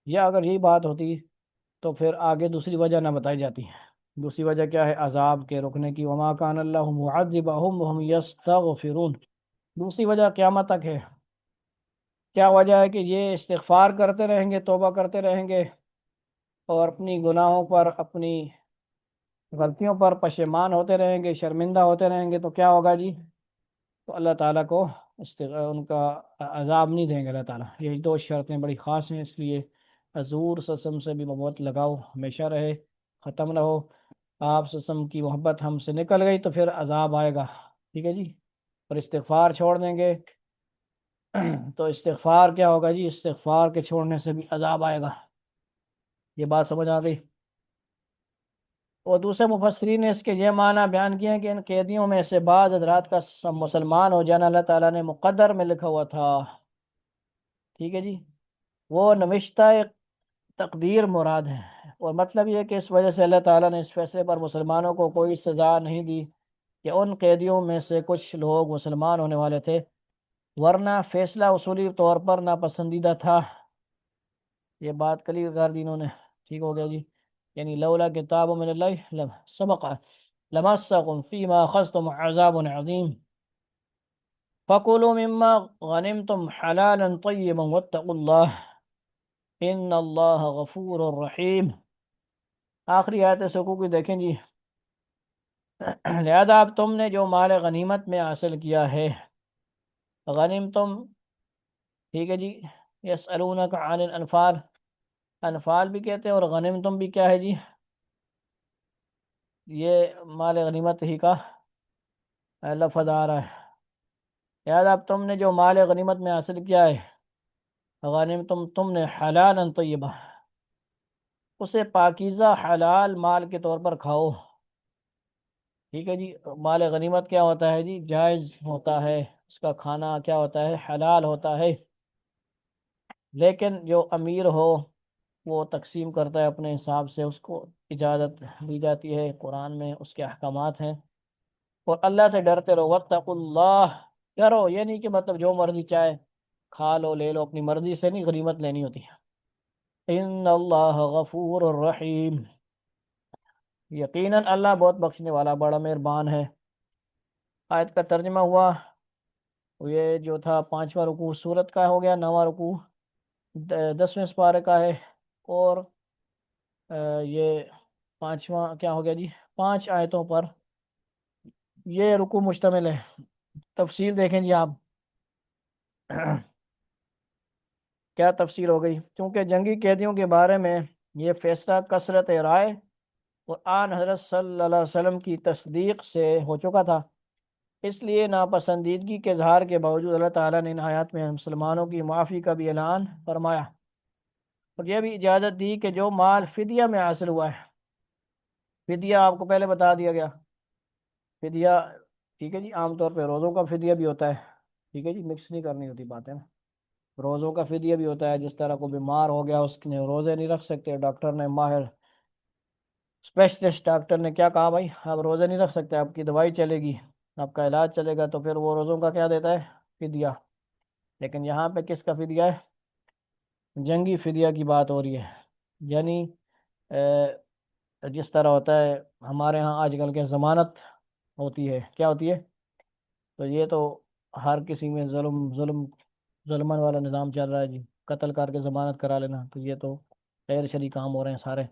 یا اگر یہی بات ہوتی تو پھر آگے دوسری وجہ نہ بتائی جاتی۔ دوسری وجہ کیا ہے؟ عذاب کے رکنے کی، وما کان اللہ معذبہم وہم یستغفرون، دوسری وجہ قیامت تک ہے۔ کیا وجہ ہے؟ کہ یہ استغفار کرتے رہیں گے، توبہ کرتے رہیں گے، اور اپنی گناہوں پر، اپنی غلطیوں پر پشیمان ہوتے رہیں گے، شرمندہ ہوتے رہیں گے، تو کیا ہوگا جی؟ تو اللہ تعالیٰ کو ان کا عذاب نہیں دیں گے اللہ تعالیٰ۔ یہ دو شرطیں بڑی خاص ہیں، اس لیے حضور صلی اللہ علیہ وسلم سے بھی محبت لگاؤ، ہمیشہ رہے، ختم رہو۔ آپ صلی اللہ علیہ وسلم کی محبت ہم سے نکل گئی تو پھر عذاب آئے گا، ٹھیک ہے جی، اور استغفار چھوڑ دیں گے تو استغفار کیا ہوگا جی؟ استغفار کے چھوڑنے سے بھی عذاب آئے گا۔ یہ بات سمجھ آ گئی؟ اور دوسرے مفسرین نے اس کے یہ معنی بیان کیے ہیں کہ ان قیدیوں میں سے بعض حضرات کا مسلمان ہو جانا اللہ تعالیٰ نے مقدر میں لکھا ہوا تھا، ٹھیک ہے جی، وہ نوشتہ تقدیر مراد ہے، اور مطلب یہ ہے کہ اس وجہ سے اللہ تعالیٰ نے اس فیصلے پر مسلمانوں کو کوئی سزا نہیں دی کہ ان قیدیوں میں سے کچھ لوگ مسلمان ہونے والے تھے، ورنہ فیصلہ اصولی طور پر ناپسندیدہ تھا۔ یہ بات کلیئر کر دی انہوں نے، ٹھیک ہو گیا جی، یعنی لولا کتاب من اللہ سبق لمسکم فیما اخذتم عذاب عظیم فکلوا مما غنمتم حلالا طیبا واتقوا اللہ ان اللہ غفور الرحیم۔ آخری آیت سکو کی دیکھیں جی، لہذا اب تم نے جو مال غنیمت میں حاصل کیا ہے، غنیمتم، ٹھیک ہے جی، یسألونک عن الانفال، انفال بھی کہتے ہیں، اور غنیمتم بھی کیا ہے جی؟ یہ مال غنیمت ہی کا لفظ آ رہا ہے۔ لہذا اب تم نے جو مال غنیمت میں حاصل کیا ہے، غنیمتم، تم نے حلالا طیبہ، اسے پاکیزہ حلال مال کے طور پر کھاؤ، ٹھیک ہے جی، مال غنیمت کیا ہوتا ہے جی؟ جائز ہوتا ہے، اس کا کھانا کیا ہوتا ہے؟ حلال ہوتا ہے، لیکن جو امیر ہو وہ تقسیم کرتا ہے اپنے حساب سے، اس کو اجازت دی جاتی ہے، قرآن میں اس کے احکامات ہیں۔ اور اللہ سے ڈرتے رہو، واتقوا اللہ، ڈرو، یہ نہیں کہ مطلب جو مرضی چاہے کھا لو، لے لو، اپنی مرضی سے نہیں غنیمت لینی ہوتی۔ ان اللہ غفور الرحیم، یقیناً اللہ بہت بخشنے والا، بڑا مہربان ہے۔ آیت کا ترجمہ ہوا، یہ جو تھا 5واں رکوع سورت کا ہو گیا، 9واں رکوع 10ویں سپارے کا ہے، اور یہ 5واں کیا ہو گیا جی؟ 5 آیتوں پر یہ رکوع مشتمل ہے۔ تفصیل دیکھیں جی آپ کیا تفصیل ہو گئی؟ کیونکہ جنگی قیدیوں کے بارے میں یہ فیصلہ کثرت رائے اور آن حضرت صلی اللہ علیہ وسلم کی تصدیق سے ہو چکا تھا، اس لیے ناپسندیدگی کے اظہار کے باوجود اللہ تعالیٰ نے ان آیات میں مسلمانوں کی معافی کا بھی اعلان فرمایا، اور یہ بھی اجازت دی کہ جو مال فدیہ میں حاصل ہوا ہے، فدیہ آپ کو پہلے بتا دیا گیا، فدیہ، ٹھیک ہے جی، عام طور پہ روزوں کا فدیہ بھی ہوتا ہے، ٹھیک ہے جی، مکس نہیں کرنی ہوتی باتیں نا، روزوں کا فدیہ بھی ہوتا ہے، جس طرح کو بیمار ہو گیا، اس نے روزے نہیں رکھ سکتے، ڈاکٹر نے، ماہر اسپیشلسٹ ڈاکٹر نے کیا کہا، بھائی آپ روزے نہیں رکھ سکتے، آپ کی دوائی چلے گی، آپ کا علاج چلے گا، تو پھر وہ روزوں کا کیا دیتا ہے؟ فدیہ۔ لیکن یہاں پہ کس کا فدیہ ہے؟ جنگی فدیہ کی بات ہو رہی ہے، یعنی جس طرح ہوتا ہے ہمارے ہاں آج کل کے ضمانت ہوتی ہے، کیا ہوتی ہے؟ تو یہ تو ہر کسی میں ظلمن والا نظام چل رہا ہے جی، قتل کر کے ضمانت کرا لینا، تو یہ تو غیر شرعی کام ہو رہے ہیں سارے۔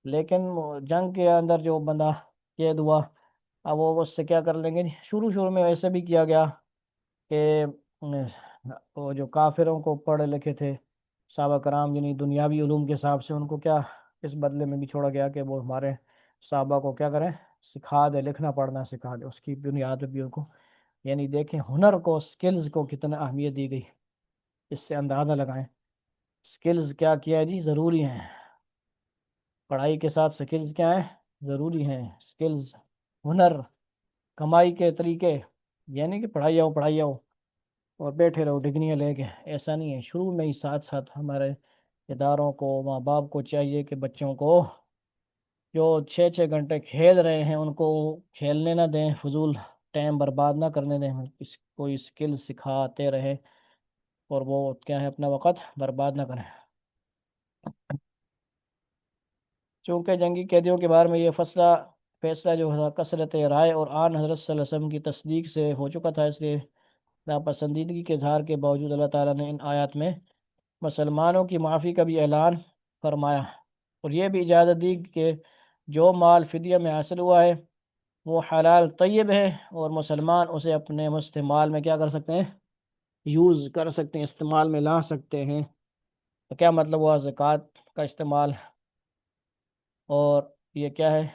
لیکن جنگ کے اندر جو بندہ قید ہوا، اب وہ اس سے کیا کر لیں گے جی؟ شروع میں ایسے بھی کیا گیا کہ وہ جو کافروں کو پڑھے لکھے تھے صحابہ کرام، یعنی دنیاوی علوم کے حساب سے، ان کو کیا اس بدلے میں بھی چھوڑا گیا کہ وہ ہمارے صحابہ کو کیا کریں؟ سکھا دے، لکھنا پڑھنا سکھا دے، اس کی بنیاد پہ بھی ان کو، یعنی دیکھیں ہنر کو، سکلز کو کتنا اہمیت دی گئی، اس سے اندازہ لگائیں سکلز کیا کیا ہے جی؟ ضروری ہیں، پڑھائی کے ساتھ سکلز کیا ہیں؟ ضروری ہیں، سکلز، ہنر، کمائی کے طریقے، یعنی کہ پڑھائی آؤ پڑھائی آؤ اور بیٹھے رہو ڈگریاں لے کے، ایسا نہیں ہے، شروع میں ہی ساتھ ساتھ ہمارے اداروں کو، ماں باپ کو چاہیے کہ بچوں کو جو 6 6 گھنٹے کھیل رہے ہیں ان کو کھیلنے نہ دیں، فضول ٹائم برباد نہ کرنے دیں، کوئی اسکل سکھاتے رہے اور وہ کیا ہے اپنا وقت برباد نہ کریں۔ چونکہ جنگی قیدیوں کے بارے میں یہ فیصلہ جو ہے کثرت رائے اور آن حضرت صلی اللہ علیہ وسلم کی تصدیق سے ہو چکا تھا، اس لیے ناپسندیدگی کے اظہار کے باوجود اللہ تعالیٰ نے ان آیات میں مسلمانوں کی معافی کا بھی اعلان فرمایا، اور یہ بھی اجازت دی کہ جو مال فدیہ میں حاصل ہوا ہے وہ حلال طیب ہے، اور مسلمان اسے اپنے استعمال میں کیا کر سکتے ہیں، یوز کر سکتے ہیں، استعمال میں لا سکتے ہیں۔ تو کیا مطلب ہوا زکوٰۃ کا استعمال، اور یہ کیا ہے،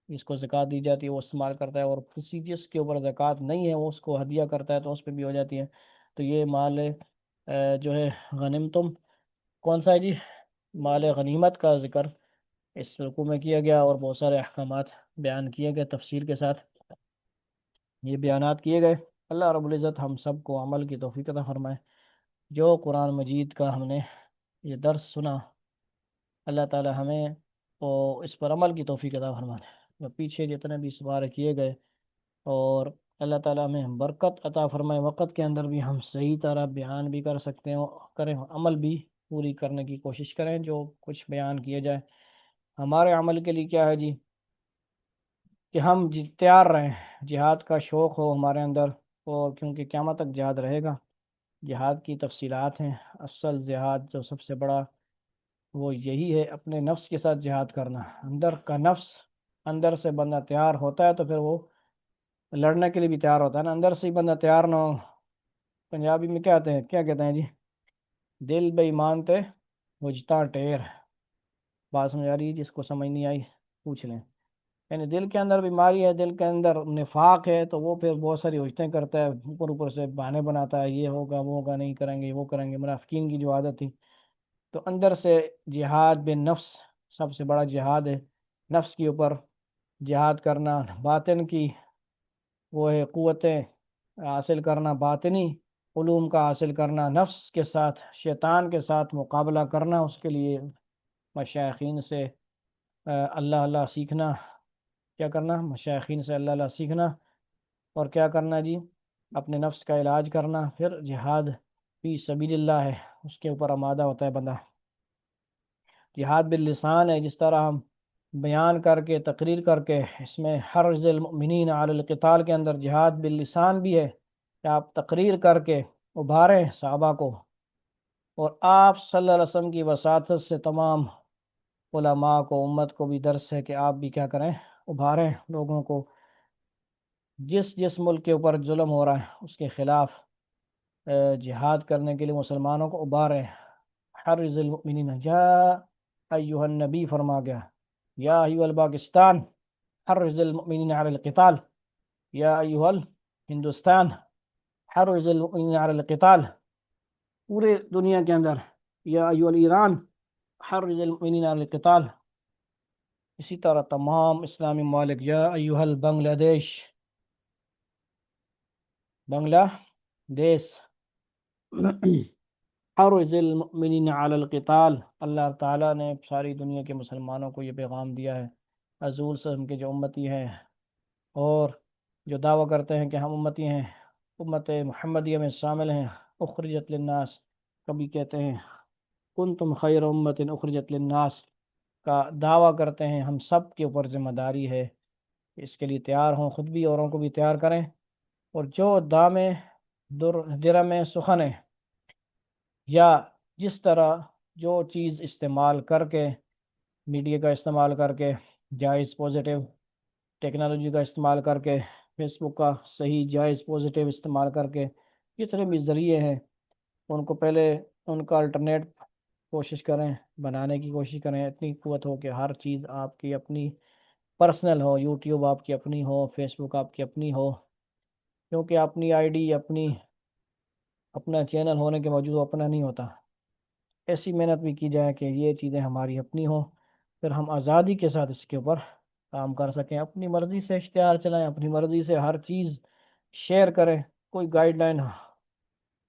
جس کو زکوٰۃ دی جاتی ہے وہ استعمال کرتا ہے، اور کسی جس کے اوپر زکوٰۃ نہیں ہے وہ اس کو ہدیہ کرتا ہے تو اس پہ بھی ہو جاتی ہے۔ تو یہ مال جو ہے غنیمتم کون سا ہے جی، مال غنیمت کا ذکر اس رکوع میں کیا گیا، اور بہت سارے احکامات بیان کیے گئے تفصیل کے ساتھ، یہ بیانات کیے گئے۔ اللہ رب العزت ہم سب کو عمل کی توفیق عطا فرمائے۔ جو قرآن مجید کا ہم نے یہ درس سنا، اللہ تعالی ہمیں اس پر عمل کی توفیق عطا فرمائے، جو پیچھے جتنے بھی اس بار کیے گئے، اور اللہ تعالیٰ ہمیں برکت عطا فرمائے، وقت کے اندر بھی ہم صحیح طرح بیان بھی کر سکتے ہیں، کریں عمل بھی پوری کرنے کی کوشش کریں جو کچھ بیان کیا جائے۔ ہمارے عمل کے لیے کیا ہے جی، کہ ہم تیار رہیں، جہاد کا شوق ہو ہمارے اندر، اور کیونکہ قیامت تک جہاد رہے گا۔ جہاد کی تفصیلات ہیں، اصل جہاد جو سب سے بڑا وہ یہی ہے، اپنے نفس کے ساتھ جہاد کرنا، اندر کا نفس، اندر سے بندہ تیار ہوتا ہے تو پھر وہ لڑنے کے لیے بھی تیار ہوتا ہے نا، اندر سے ہی بندہ تیار نہ ہو، پنجابی میں کیا کہتے ہیں جی، دل بے ایمان تے وجتا ٹیر، بات سمجھ آ رہی ہے؟ جس کو سمجھ نہیں آئی پوچھ لیں۔ یعنی دل کے اندر بیماری ہے، دل کے اندر نفاق ہے، تو وہ پھر بہت ساری وجتیں کرتا ہے، اوپر سے بہانے بناتا ہے، یہ ہوگا وہ ہوگا، نہیں کریں گے وہ کریں گے، منافقین کی جو عادت تھی۔ تو اندر سے جہاد بن نفس سب سے بڑا جہاد ہے، نفس کے اوپر جہاد کرنا، باطن کی وہ ہے قوتیں حاصل کرنا، باطنی علوم کا حاصل کرنا، نفس کے ساتھ شیطان کے ساتھ مقابلہ کرنا، اس کے لیے مشائخین سے اللہ اللہ سیکھنا، کیا کرنا، مشائخین سے اللہ اللہ سیکھنا، اور کیا کرنا جی، اپنے نفس کا علاج کرنا، پھر جہاد فی سبیل اللہ ہے، اس کے اوپر آمادہ ہوتا ہے بندہ۔ جہاد باللسان ہے، جس طرح ہم بیان کر کے تقریر کر کے، اس میں حرز المؤمنین علی القتال کے اندر جہاد باللسان بھی ہے، کہ آپ تقریر کر کے ابھاریں صحابہ کو، اور آپ صلی اللہ علیہ وسلم کی وساطت سے تمام علماء کو، امت کو بھی درس ہے کہ آپ بھی کیا کریں، ابھاریں لوگوں کو، جس جس ملک کے اوپر ظلم ہو رہا ہے اس کے خلاف جہاد کرنے کے لیے مسلمانوں کو ابھاریں۔ حرز المؤمنین، یا ایہا النبی فرما گیا، یا ایہا الپاکستان حرز المؤمنین علی القتال، یا ایہا الہندوستان حرز المؤمنین علی القتال، پورے دنیا کے اندر، یا ایہا الایران حرز المؤمنین علی القتال، اسی طرح تمام اسلامی ممالک، یا ایہا البنگلہ دیش، بنگلہ دیش حرز المؤمنین علی القتال۔ اللہ تعالیٰ نے ساری دنیا کے مسلمانوں کو یہ پیغام دیا ہے، رسول صلی اللہ علیہ وسلم کے جو امتی ہیں اور جو دعویٰ کرتے ہیں کہ ہم امتی ہیں، امت محمدیہ میں شامل ہیں، اخرجت للناس، کبھی کہتے ہیں کنتم خیر امت اخرجت للناس کا دعویٰ کرتے ہیں، ہم سب کے اوپر ذمہ داری ہے، اس کے لیے تیار ہوں، خود بھی اوروں کو بھی تیار کریں، اور جو دام درم سخن ہے، یا جس طرح جو چیز استعمال کر کے، میڈیا کا استعمال کر کے، جائز پازیٹیو ٹیکنالوجی کا استعمال کر کے، فیس بک کا صحیح جائز پازیٹیو استعمال کر کے، جتنے بھی ذریعے ہیں ان کو پہلے ان کا الٹرنیٹ کوشش کریں، بنانے کی کوشش کریں، اتنی قوت ہو کہ ہر چیز آپ کی اپنی پرسنل ہو، یوٹیوب آپ کی اپنی ہو، فیس بک آپ کی اپنی ہو، کیونکہ اپنی آئی ڈی اپنا چینل ہونے کے باوجود وہ اپنا نہیں ہوتا۔ ایسی محنت بھی کی جائے کہ یہ چیزیں ہماری اپنی ہوں، پھر ہم آزادی کے ساتھ اس کے اوپر کام کر سکیں، اپنی مرضی سے اشتہار چلائیں، اپنی مرضی سے ہر چیز شیئر کریں، کوئی گائیڈ لائن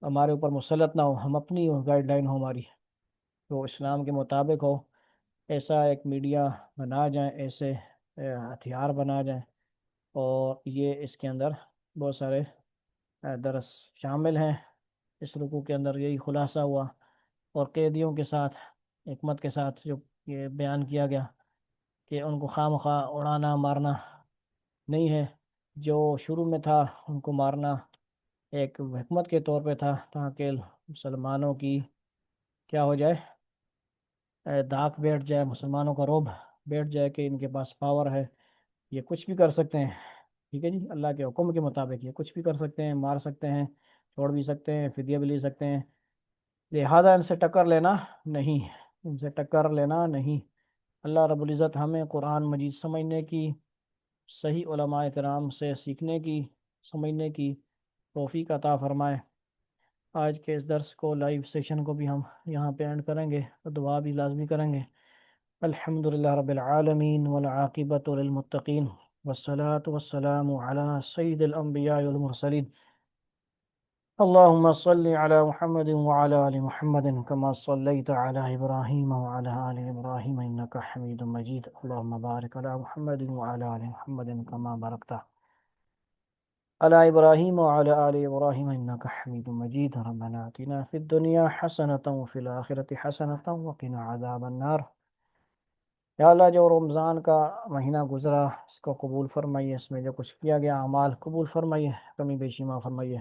ہمارے اوپر مسلط نہ ہو، ہم اپنی گائیڈ لائن ہو ہماری۔ وہ اسلام کے مطابق ہو، ایسا ایک میڈیا بنا جائیں، ایسے ہتھیار بنا جائیں، اور یہ اس کے اندر بہت سارے درس شامل ہیں۔ اس رکوع کے اندر یہی خلاصہ ہوا، اور قیدیوں کے ساتھ حکمت کے ساتھ جو یہ بیان کیا گیا کہ ان کو خواہ مخواہ اڑانا مارنا نہیں ہے، جو شروع میں تھا ان کو مارنا ایک حکمت کے طور پہ تھا، تاکہ مسلمانوں کی کیا ہو جائے، دھاک بیٹھ جائے، مسلمانوں کا رعب بیٹھ جائے کہ ان کے پاس پاور ہے، یہ کچھ بھی کر سکتے ہیں۔ ٹھیک ہے جی، اللہ کے حکم کے مطابق یہ کچھ بھی کر سکتے ہیں، مار سکتے ہیں، چھوڑ بھی سکتے ہیں، فدیہ بھی لے سکتے ہیں، لہذا ان سے ٹکر لینا نہیں، ان سے ٹکر لینا نہیں۔ اللہ رب العزت ہمیں قرآن مجید سمجھنے کی، صحیح علماء کرام سے سیکھنے کی، سمجھنے کی توفیق عطا فرمائے۔ آج کے اس درس کو، لائیو سیشن کو بھی ہم یہاں پہ اینڈ کریں گے، اور دعا بھی لازمی کریں گے۔ الحمد للہ رب العالمین والعاقبۃ للمتقین، والصلاة والسلام علی سید الانبیاء والمرسلین، اللهم صل على محمد وعلى آل محمد كما صليت على إبراهيم وعلى آل إبراهيم إنك حميد مجيد، اللهم بارك على محمد وعلى آل محمد كما باركت على إبراهيم وعلى آل إبراهيم إنك حميد مجيد، ربنا آتنا في الدنيا حسنة وفي الآخرة حسنة وقنا عذاب النار۔ یا اللہ، جو رمضان کا مہینہ گزرا اس کو قبول فرمائیے، اس میں جو کچھ کیا گیا اعمال قبول فرمائیے، کمی بیشی معاف فرمائیے۔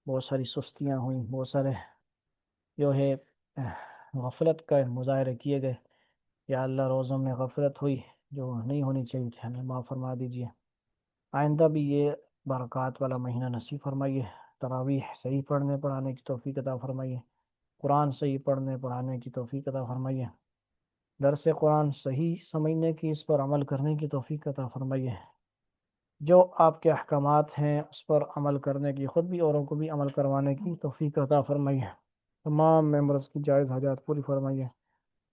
بہت ساری سستیاں ہوئیں، بہت سارے جو ہے غفلت کا مظاہرے کیے گئے، یا اللہ روزوں میں غفلت ہوئی جو نہیں ہونی چاہیے تھی، ہمیں معاف فرما دیجیے۔ آئندہ بھی یہ برکات والا مہینہ نصیب فرمائیے، تراویح صحیح پڑھنے پڑھانے کی توفیق عطا فرمائیے، قرآن صحیح پڑھنے پڑھانے کی توفیق عطا فرمائیے، درس قرآن صحیح سمجھنے کی، اس پر عمل کرنے کی توفیق عطا فرمائیے، جو آپ کے احکامات ہیں اس پر عمل کرنے کی، خود بھی اوروں کو بھی عمل کروانے کی توفیق عطا فرمائیے، تمام ممبرس کی جائز حاجات پوری فرمائیے،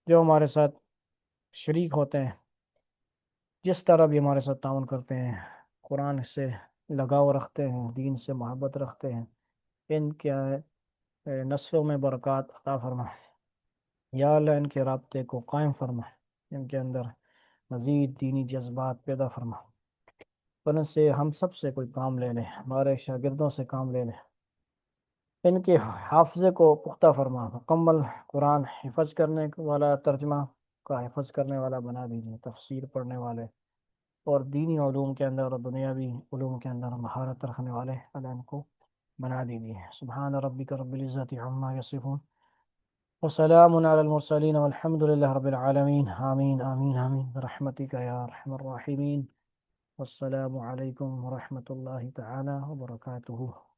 جو ہمارے ساتھ شریک ہوتے ہیں، جس طرح بھی ہمارے ساتھ تعاون کرتے ہیں، قرآن سے لگاؤ رکھتے ہیں، دین سے محبت رکھتے ہیں، ان کے نسلوں میں برکات عطا فرما، یا اللہ ان کے رابطے کو قائم فرما، ان کے اندر مزید دینی جذبات پیدا فرما، ان سے ہم سب سے کوئی کام لے لے، ہمارے شاگردوں سے کام لے لے، ان کے حافظے کو پختہ فرما، مکمل قرآن حفظ کرنے والا، ترجمہ کا حفظ کرنے والا بنا دیجیے، تفسیر پڑھنے والے، اور دینی علوم کے اندر اور دنیاوی علوم کے اندر مہارت رکھنے والے اللہ ان کو بنا دیجیے۔ سبحان ربک رب العزت عما یصفون، وسلام علی المرسلین، والحمد للہ رب العالمین، آمین آمین آمین برحمتک یا ارحم الراحمین، والسلام علیکم ورحمۃ اللہ تعالی وبرکاتہ۔